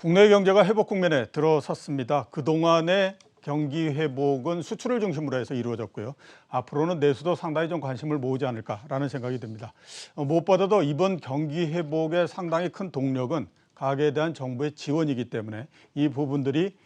국내 경제가 회복 국면에 들어섰습니다. 그동안의 경기 회복은 수출을 중심으로 해서 이루어졌고요. 앞으로는 내수도 상당히 좀 관심을 모으지 않을까라는 생각이 듭니다. 무엇보다도 이번 경기 회복의 상당히 큰 동력은 가계에 대한 정부의 지원이기 때문에 이 부분들이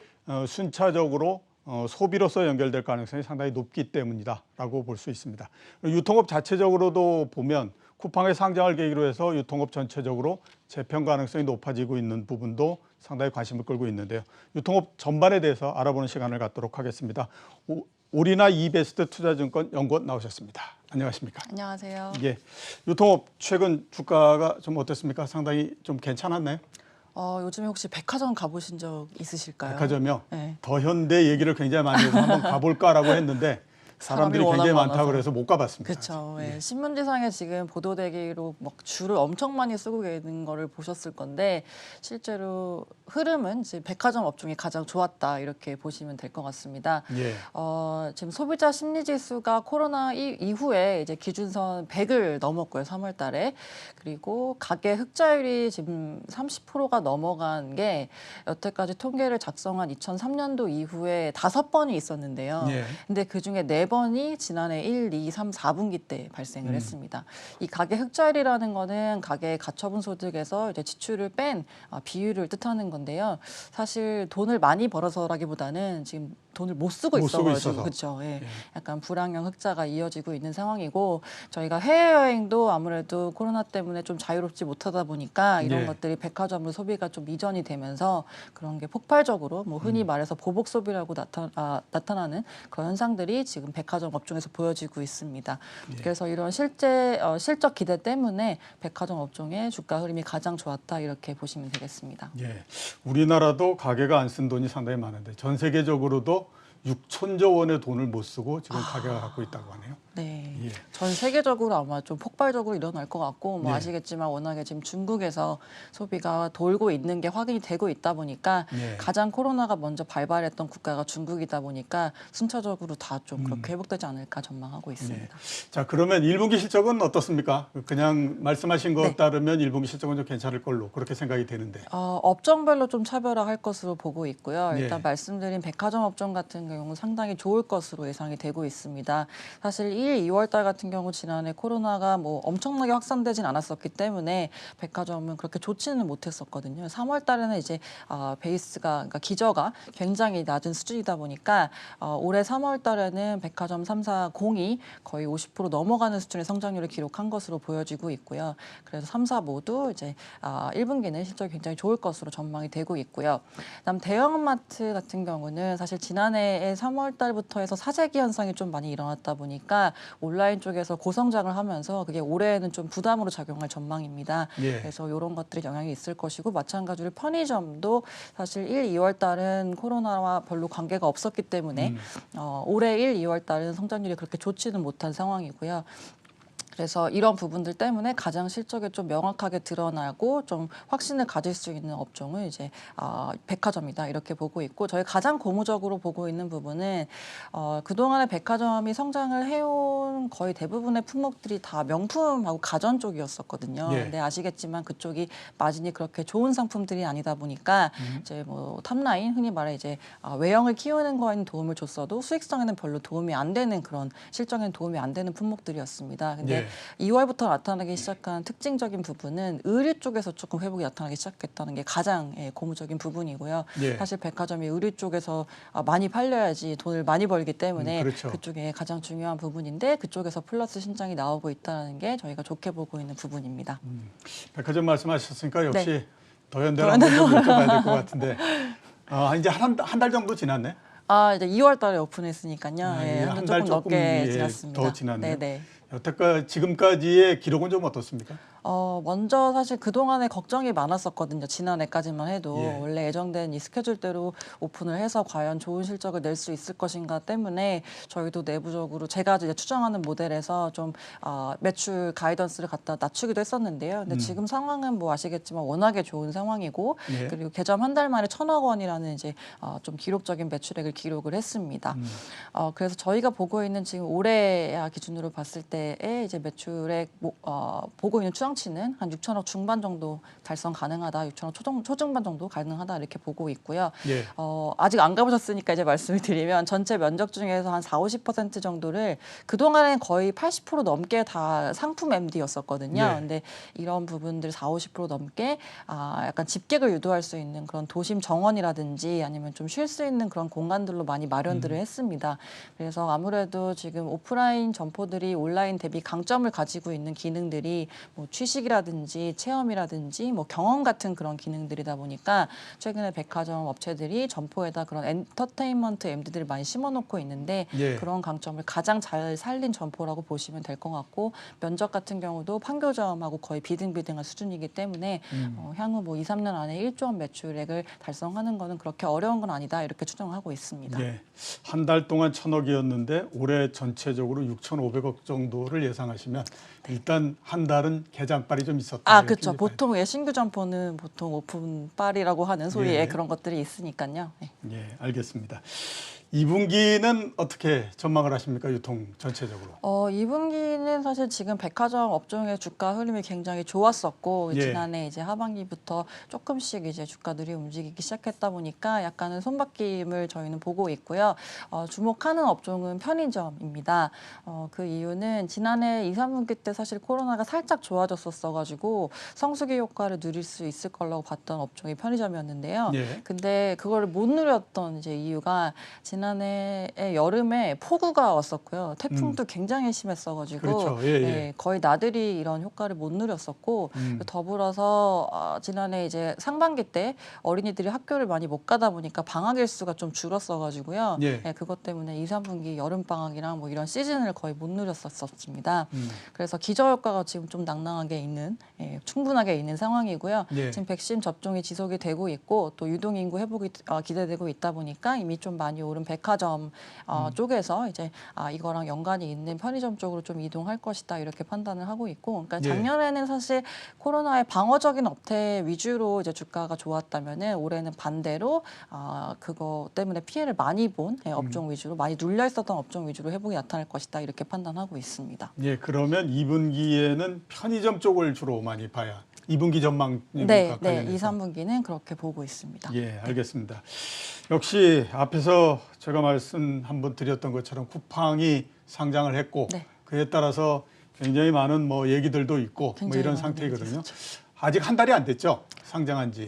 순차적으로 소비로서 연결될 가능성이 상당히 높기 때문이다라고 볼 수 있습니다. 유통업 자체적으로도 보면 쿠팡의 상장을 계기로 해서 유통업 전체적으로 재편 가능성이 높아지고 있는 부분도 상당히 관심을 끌고 있는데요. 유통업 전반에 대해서 알아보는 시간을 갖도록 하겠습니다. 오리나 이베스트 투자증권 연구원 나오셨습니다. 안녕하십니까? 안녕하세요. 예, 유통업 최근 주가가 좀 어땠습니까? 상당히 좀 괜찮았나요? 요즘에 혹시 백화점 가보신 적 있으실까요? 백화점이요? 네. 더현대 얘기를 굉장히 많이 해서 한번 가볼까라고 했는데 사람들이 굉장히 많다고 그래서 못 가봤습니다. 그렇죠. 예. 예. 신문지상에 지금 보도되기로 막 줄을 엄청 많이 쓰고 계는 거를 보셨을 건데 실제로 흐름은 지금 백화점 업종이 가장 좋았다 이렇게 보시면 될 것 같습니다. 예. 지금 소비자 심리지수가 코로나 이후에 이제 기준선 100을 넘었고요, 3월달에. 그리고 가계 흑자율이 지금 30%가 넘어간 게 여태까지 통계를 작성한 2003년도 이후에 5번이 있었는데요. 예. 근데 그 중에 4번이 지난해 1, 2, 3, 4분기 때 발생을 했습니다. 이 가계 흑자율이라는 거는 가계의 가처분 소득에서 이제 지출을 뺀 비율을 뜻하는 건데요. 사실 돈을 많이 벌어서라기보다는 지금 돈을 못 쓰고 있어가지고 그렇죠. 예. 약간 불황형 흑자가 이어지고 있는 상황이고 저희가 해외여행도 아무래도 코로나 때문에 좀 자유롭지 못하다 보니까 이런 것들이 백화점으로 소비가 좀 이전이 되면서 그런 게 폭발적으로 뭐 흔히 말해서 보복 소비라고 나타나는 그런 현상들이 지금 백화점 업종에서 보여지고 있습니다. 그래서 이런 실적 기대 때문에 백화점 업종의 주가 흐름이 가장 좋았다 이렇게 보시면 되겠습니다. 예, 우리나라도 가계가 안 쓴 돈이 상당히 많은데 전 세계적으로도 6천조 원의 돈을 못 쓰고 지금 가계가 갖고 있다고 하네요. 네, 예. 전 세계적으로 아마 좀 폭발적으로 일어날 것 같고 뭐 예. 아시겠지만 워낙에 지금 중국에서 소비가 돌고 있는 게 확인이 되고 있다 보니까 예. 가장 코로나가 먼저 발발했던 국가가 중국이다 보니까 순차적으로 다 좀 그렇게 회복되지 않을까 전망하고 있습니다. 예. 자, 그러면 1분기 실적은 어떻습니까? 그냥 말씀하신 것 따르면 1분기 실적은 좀 괜찮을 걸로 그렇게 생각이 되는데. 업종별로 좀 차별화할 것으로 보고 있고요. 일단 예. 말씀드린 백화점 업종 같은 경우는 상당히 좋을 것으로 예상이 되고 있습니다. 사실 1, 2월 달 같은 경우 지난해 코로나가 뭐 엄청나게 확산되진 않았었기 때문에 백화점은 그렇게 좋지는 못했었거든요. 3월 달에는 이제 베이스가 그러니까 기저가 굉장히 낮은 수준이다 보니까 올해 3월 달에는 백화점 3사공이 거의 50% 넘어가는 수준의 성장률을 기록한 것으로 보여지고 있고요. 그래서 3사 모두 이제 1분기는 실적이 굉장히 좋을 것으로 전망이 되고 있고요. 그다음 대형마트 같은 경우는 사실 지난해에 3월 달부터 해서 사재기 현상이 좀 많이 일어났다 보니까 온라인 쪽에서 고성장을 하면서 그게 올해에는 좀 부담으로 작용할 전망입니다. 예. 그래서 이런 것들이 영향이 있을 것이고 마찬가지로 편의점도 사실 1, 2월 달은 코로나와 별로 관계가 없었기 때문에 올해 1, 2월 달은 성장률이 그렇게 좋지는 못한 상황이고요. 그래서 이런 부분들 때문에 가장 실적에 좀 명확하게 드러나고 좀 확신을 가질 수 있는 업종은 이제 백화점이다 이렇게 보고 있고 저희 가장 고무적으로 보고 있는 부분은 그동안에 백화점이 성장을 해온 거의 대부분의 품목들이 다 명품하고 가전 쪽이었었거든요. 예. 근데 아시겠지만 그쪽이 마진이 그렇게 좋은 상품들이 아니다 보니까 이제 뭐 탑라인 흔히 말해 이제 외형을 키우는 거에는 도움을 줬어도 수익성에는 별로 도움이 안 되는 그런 실적에는 도움이 안 되는 품목들이었습니다. 근데 2월부터 나타나기 시작한 특징적인 부분은 의류 쪽에서 조금 회복이 나타나기 시작했다는 게 가장 고무적인 부분이고요. 예. 사실 백화점이 의류 쪽에서 많이 팔려야지 돈을 많이 벌기 때문에 그렇죠. 그쪽에 가장 중요한 부분인데 그쪽에서 플러스 신장이 나오고 있다는 게 저희가 좋게 보고 있는 부분입니다. 백화점 말씀하셨으니까 역시 네. 더현대를 한번 좀 여쭤봐야 될 것 같은데 이제 한 달 정도 지났네? 이제 2월 달에 오픈했으니까요. 예, 한 한 달 조금 조금 넘게 지났습니다. 더 지났네요. 네네. 여태까지 지금까지의 기록은 좀 어떻습니까? 먼저 사실 그동안에 걱정이 많았었거든요. 지난해까지만 해도 예. 원래 예정된 이 스케줄대로 오픈을 해서 과연 좋은 실적을 낼 수 있을 것인가 때문에 저희도 내부적으로 제가 이제 추정하는 모델에서 좀 매출 가이던스를 갖다 낮추기도 했었는데요. 근데 지금 상황은 뭐 아시겠지만 워낙에 좋은 상황이고 예. 그리고 개점 한 달 만에 1,000억 원이라는 이제 좀 기록적인 매출액을 기록을 했습니다. 그래서 저희가 보고 있는 지금 올해 기준으로 봤을 때의 이제 매출액 보고 있는 추정 최대치는 한 6천억 중반 정도 달성 가능하다, 6천억 초중반 정도 가능하다 이렇게 보고 있고요. 예. 아직 안 가보셨으니까 이제 말씀을 드리면 전체 면적 중에서 한 40~50% 정도를 그동안엔 거의 80% 넘게 다 상품 MD였었거든요. 예. 근데 이런 부분들 40~50% 넘게 약간 집객을 유도할 수 있는 그런 도심 정원이라든지 아니면 좀 쉴 수 있는 그런 공간들로 많이 마련들을 했습니다. 그래서 아무래도 지금 오프라인 점포들이 온라인 대비 강점을 가지고 있는 기능들이 뭐 취식이라든지 체험이라든지 뭐 경험 같은 그런 기능들이다 보니까 최근에 백화점 업체들이 점포에다 그런 엔터테인먼트 MD들을 많이 심어놓고 있는데 예. 그런 강점을 가장 잘 살린 점포라고 보시면 될 것 같고, 면적 같은 경우도 판교점하고 거의 비등비등한 수준이기 때문에 향후 뭐 2~3년 안에 1조 원 매출액을 달성하는 거는 그렇게 어려운 건 아니다 이렇게 추정하고 있습니다. 예. 한 달 동안 1,000억이었는데 올해 전체적으로 6,500억 정도를 예상하시면 일단 한 달은 개장빨이 좀 있었다. 이렇게 그렇죠. 이제 봐야 보통 신규 점포는 보통 오픈빨이라고 하는 소리에 예. 그런 것들이 있으니까요. 네. 예, 알겠습니다. 2분기는 어떻게 전망을 하십니까? 유통 전체적으로. 2분기는 사실 지금 백화점 업종의 주가 흐름이 굉장히 좋았었고 예. 지난해 이제 하반기부터 조금씩 이제 주가들이 움직이기 시작했다 보니까 약간은 손바뀜을 저희는 보고 있고요. 주목하는 업종은 편의점입니다. 그 이유는 지난해 2~3분기 때 사실 코로나가 살짝 좋아졌었어가지고 성수기 효과를 누릴 수 있을 거라고 봤던 업종이 편의점이었는데요. 예. 근데 그거를 못 누렸던 이제 이유가 지난해 여름에 폭우가 왔었고요. 태풍도 굉장히 심했어가지고 그렇죠. 예, 예. 거의 나들이 이런 효과를 못 누렸었고 더불어서 지난해 이제 상반기 때 어린이들이 학교를 많이 못 가다 보니까 방학 일수가 좀 줄었어가지고요. 예. 그것 때문에 2~3분기 여름 방학이랑 뭐 이런 시즌을 거의 못 누렸었습니다. 그래서 기저효과가 지금 좀 낭낭하게 있는 충분하게 있는 상황이고요. 예. 지금 백신 접종이 지속이 되고 있고 또 유동 인구 회복이 기대되고 있다 보니까 이미 좀 많이 오른 백화점 쪽에서 이제 이거랑 연관이 있는 편의점 쪽으로 좀 이동할 것이다 이렇게 판단을 하고 있고, 그러니까 예. 작년에는 사실 코로나의 방어적인 업태 위주로 이제 주가가 좋았다면은 올해는 반대로 그거 때문에 피해를 많이 본 업종 위주로 많이 눌려 있었던 업종 위주로 회복이 나타날 것이다 이렇게 판단하고 있습니다. 예, 그러면 2분기에는 편의점 쪽을 주로 많이 봐야 2분기 전망 네, 관련해서. 2~3분기는 그렇게 보고 있습니다. 예, 알겠습니다. 역시 앞에서 제가 말씀 한번 드렸던 것처럼 쿠팡이 상장을 했고 네. 그에 따라서 굉장히 많은 뭐 얘기들도 있고 뭐 굉장히 이런 많은 상태거든요. 얘기가 아직 한 달이 안 됐죠? 상장한 지.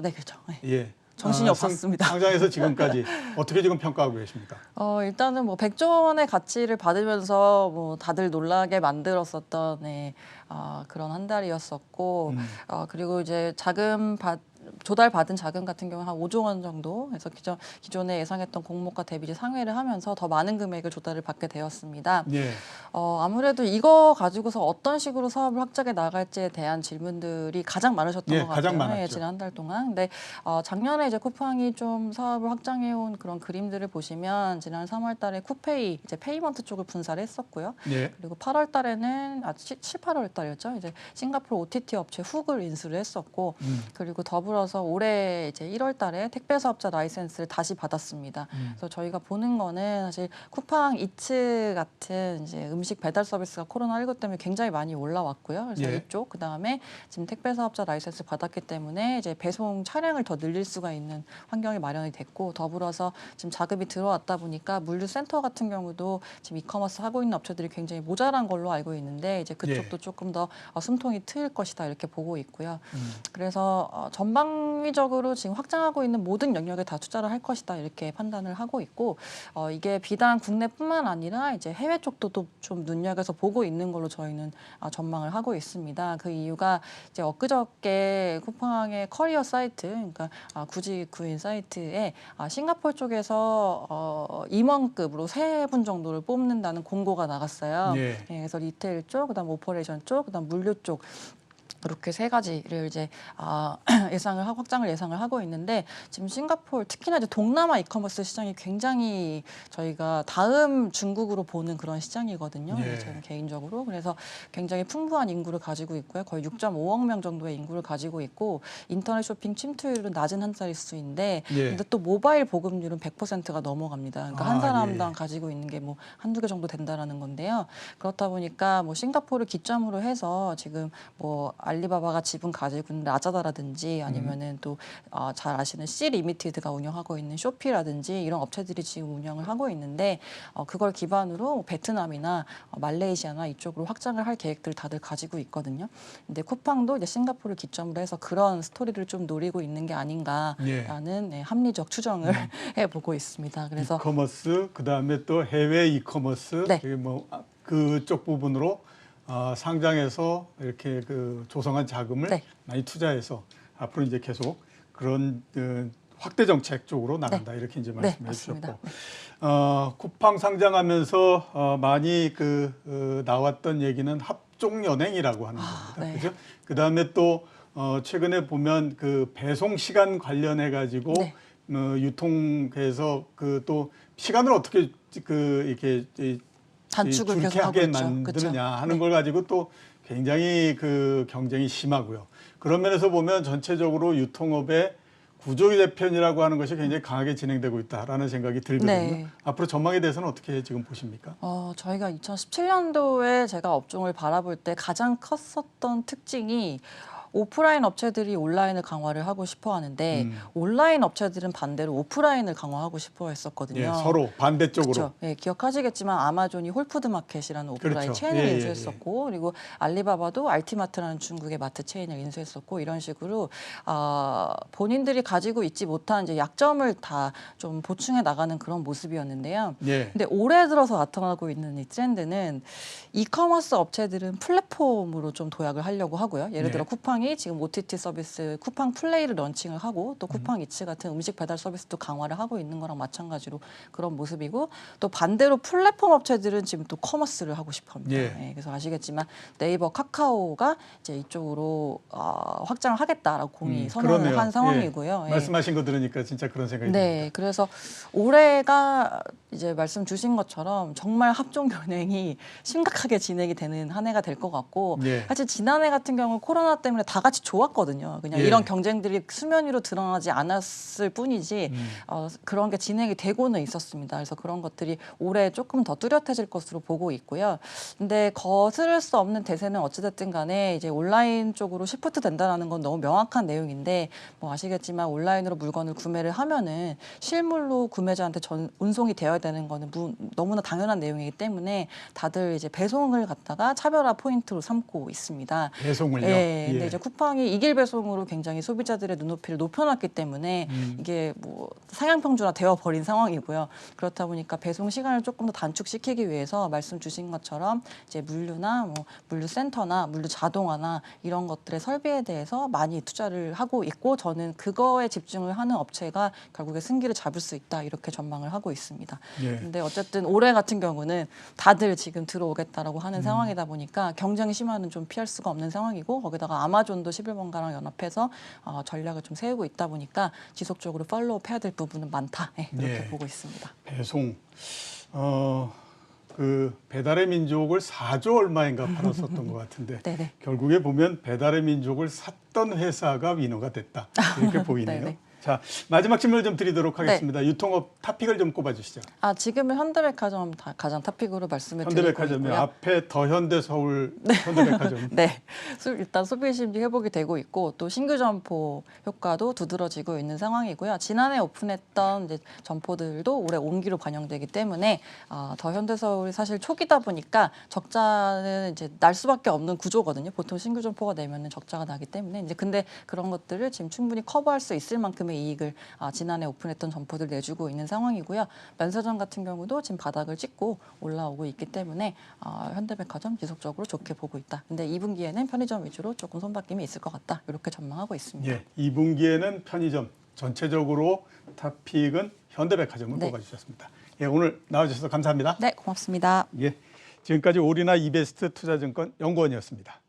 네, 그렇죠. 네. 예. 정신이 없었습니다. 상장에서 지금까지 어떻게 지금 평가하고 계십니까? 일단은 뭐 100조 원의 가치를 받으면서 뭐 다들 놀라게 만들었었던 그런 한 달이었었고, 그리고 이제 조달받은 자금 같은 경우는 한 5조 원 정도 해서 기존에 예상했던 공모가 대비 이제 상회를 하면서 더 많은 금액을 조달을 받게 되었습니다. 예. 아무래도 이거 가지고서 어떤 식으로 사업을 확장해 나갈지에 대한 질문들이 가장 많으셨던 예, 것 가장 같아요. 많았죠. 지난 한 달 동안. 근데 작년에 이제 쿠팡이 좀 사업을 확장해온 그런 그림들을 보시면 지난 3월달에 쿠페이 이제 페이먼트 쪽을 분사를 했었고요. 예. 그리고 8월달에는 8월달이었죠. 이제 싱가포르 OTT 업체 훅을 인수를 했었고, 그리고 더불어서 올해 이제 1월달에 택배 사업자 라이센스를 다시 받았습니다. 그래서 저희가 보는 거는 사실 쿠팡 이츠 같은 이제 음식 배달 서비스가 코로나19 때문에 굉장히 많이 올라왔고요. 그래서 예. 이쪽 그다음에 지금 택배 사업자 라이센스 받았기 때문에 이제 배송 차량을 더 늘릴 수가 있는 환경이 마련이 됐고, 더불어서 지금 자금이 들어왔다 보니까 물류 센터 같은 경우도 지금 이커머스 하고 있는 업체들이 굉장히 모자란 걸로 알고 있는데 이제 그쪽도 조금 더 숨통이 트일 것이다 이렇게 보고 있고요. 그래서 전방위적으로 지금 확장하고 있는 모든 영역에 다 투자를 할 것이다 이렇게 판단을 하고 있고, 이게 비단 국내뿐만 아니라 이제 해외 쪽도 또 좀 눈여겨서 보고 있는 걸로 저희는 전망을 하고 있습니다. 그 이유가 이제 엊그저께 쿠팡의 커리어 사이트, 그러니까 구직구인 사이트에 싱가포르 쪽에서 임원급으로 3분 정도를 뽑는다는 공고가 나갔어요. 예. 그래서 리테일 쪽, 그다음 오퍼레이션 쪽, 그다음 물류 쪽 이렇게 세 가지를 이제 확장을 예상을 하고 있는데 지금 싱가포르 특히나 이제 동남아 이커머스 시장이 굉장히 저희가 다음 중국으로 보는 그런 시장이거든요. 예. 저는 개인적으로 그래서 굉장히 풍부한 인구를 가지고 있고요. 거의 6.5억 명 정도의 인구를 가지고 있고 인터넷 쇼핑 침투율은 낮은 한 자릿수인데 예. 근데 또 모바일 보급률은 100%가 넘어갑니다. 그러니까 한 아, 사람당 예. 가지고 있는 게 뭐 한두 개 정도 된다라는 건데요. 그렇다 보니까 뭐 싱가포르를 기점으로 해서 지금 뭐 알리바바가 지분 가지고 있는 라자다라든지 아니면은 또 잘 아시는 C 리미티드가 운영하고 있는 쇼피라든지 이런 업체들이 지금 운영을 하고 있는데 그걸 기반으로 뭐 베트남이나 말레이시아나 이쪽으로 확장을 할 계획들 다들 가지고 있거든요. 근데 쿠팡도 이제 싱가포르를 기점으로 해서 그런 스토리를 좀 노리고 있는 게 아닌가라는 네, 합리적 추정을 해보고 있습니다. 그래서 이커머스 그다음에 또 해외 이커머스 네. 뭐 그쪽 부분으로 상장해서 이렇게 그 조성한 자금을 네. 많이 투자해서 앞으로 이제 계속 그런 확대 정책 쪽으로 나간다 이렇게 이제 말씀해 맞습니다. 주셨고 쿠팡 상장하면서 많이 나왔던 얘기는 합종 연행이라고 하는 겁니다. 네. 그죠? 그다음에 또 최근에 보면 그 배송 시간 관련해 가지고 네. 유통해서 그 또 시간을 어떻게 이렇게 단축을 계속 하고 줄게 하게 있죠. 만드느냐 그쵸? 하는 네. 걸 가지고 또 굉장히 그 경쟁이 심하고요. 그런 면에서 보면 전체적으로 유통업의 구조 개편이라고 하는 것이 굉장히 강하게 진행되고 있다라는 생각이 들거든요. 네. 앞으로 전망에 대해서는 어떻게 지금 보십니까? 저희가 2017년도에 제가 업종을 바라볼 때 가장 컸었던 특징이 오프라인 업체들이 온라인을 강화를 하고 싶어 하는데 온라인 업체들은 반대로 오프라인을 강화하고 싶어 했었거든요. 예, 서로 반대쪽으로. 그렇죠. 예, 기억하시겠지만 아마존이 홀푸드마켓이라는 오프라인 그렇죠. 체인을 예, 인수했었고 그리고 알리바바도 알티마트라는 중국의 마트 체인을 인수했었고 이런 식으로 본인들이 가지고 있지 못한 이제 약점을 다 좀 보충해 나가는 그런 모습이었는데요. 예. 근데 올해 들어서 나타나고 있는 이 트렌드는 이커머스 업체들은 플랫폼으로 좀 도약을 하려고 하고요. 예를 들어 네. 쿠팡이 지금 OTT 서비스 쿠팡 플레이를 런칭을 하고 또 쿠팡 이츠 같은 음식 배달 서비스도 강화를 하고 있는 거랑 마찬가지로 그런 모습이고 또 반대로 플랫폼 업체들은 지금 또 커머스를 하고 싶어합니다. 예. 예, 그래서 아시겠지만 네이버, 카카오가 이제 이쪽으로 확장을 하겠다라고 공이 선언을 그러네요. 한 상황이고요. 예. 예. 말씀하신 거 들으니까 진짜 그런 생각이 네, 듭니다. 그래서 올해가 이제 말씀 주신 것처럼 정말 합종 연행이 심각하게 진행이 되는 한 해가 될 것 같고 예. 사실 지난해 같은 경우 코로나 때문에 다 같이 좋았거든요. 그냥 예. 이런 경쟁들이 수면 위로 드러나지 않았을 뿐이지 그런 게 진행이 되고는 있었습니다. 그래서 그런 것들이 올해 조금 더 뚜렷해질 것으로 보고 있고요. 근데 거스를 수 없는 대세는 어찌됐든 간에 이제 온라인 쪽으로 시프트 된다는 건 너무 명확한 내용인데 뭐 아시겠지만 온라인으로 물건을 구매를 하면은 실물로 구매자한테 운송이 되어야 되는 거는 너무나 당연한 내용이기 때문에 다들 이제 배송을 갖다가 차별화 포인트로 삼고 있습니다. 배송을요. 예. 근데 예. 이제 쿠팡이 이길 배송으로 굉장히 소비자들의 눈높이를 높여놨기 때문에 이게 뭐 상향평준화 되어 버린 상황이고요. 그렇다 보니까 배송 시간을 조금 더 단축시키기 위해서 말씀 주신 것처럼 이제 물류나 뭐 물류센터나 물류 자동화나 이런 것들의 설비에 대해서 많이 투자를 하고 있고 저는 그거에 집중을 하는 업체가 결국에 승기를 잡을 수 있다 이렇게 전망을 하고 있습니다. 예. 근데 어쨌든 올해 같은 경우는 다들 지금 들어오겠다라고 하는 상황이다 보니까 경쟁 심화는 좀 피할 수가 없는 상황이고 거기다가 아마존도 11번가랑 연합해서 전략을 좀 세우고 있다 보니까 지속적으로 팔로우해야 될 부분은 많다 이렇게 예. 보고 있습니다. 배송 그 배달의 민족을 4조 얼마인가 팔았었던 것 같은데 네네. 결국에 보면 배달의 민족을 샀던 회사가 위너가 됐다 이렇게 보이네요. 네네. 자, 마지막 질문을 좀 드리도록 하겠습니다. 유통업 탑픽을 좀 꼽아주시죠. 지금은 현대백화점 가장 탑픽으로 말씀을 드리고 현대백화점이 있고요. 앞에 더 현대서울 현대백화점. 네, 일단 소비 심리 회복이 되고 있고 또 신규 점포 효과도 두드러지고 있는 상황이고요. 지난해 오픈했던 이제 점포들도 올해 온기로 반영되기 때문에 더 현대서울이 사실 초기다 보니까 적자는 이제 날 수밖에 없는 구조거든요. 보통 신규 점포가 내면은 적자가 나기 때문에 이제 근데 그런 것들을 지금 충분히 커버할 수 있을 만큼의 이익을 지난해 오픈했던 점포들 내주고 있는 상황이고요. 면세점 같은 경우도 지금 바닥을 찍고 올라오고 있기 때문에 현대백화점 지속적으로 좋게 보고 있다. 근데 2분기에는 편의점 위주로 조금 손바뀜이 있을 것 같다. 이렇게 전망하고 있습니다. 예, 2분기에는 편의점 전체적으로 탑픽은 현대백화점을 네. 꼽아주셨습니다. 예, 오늘 나와주셔서 감사합니다. 네, 고맙습니다. 예, 지금까지 오리나 이베스트 투자증권 연구원이었습니다.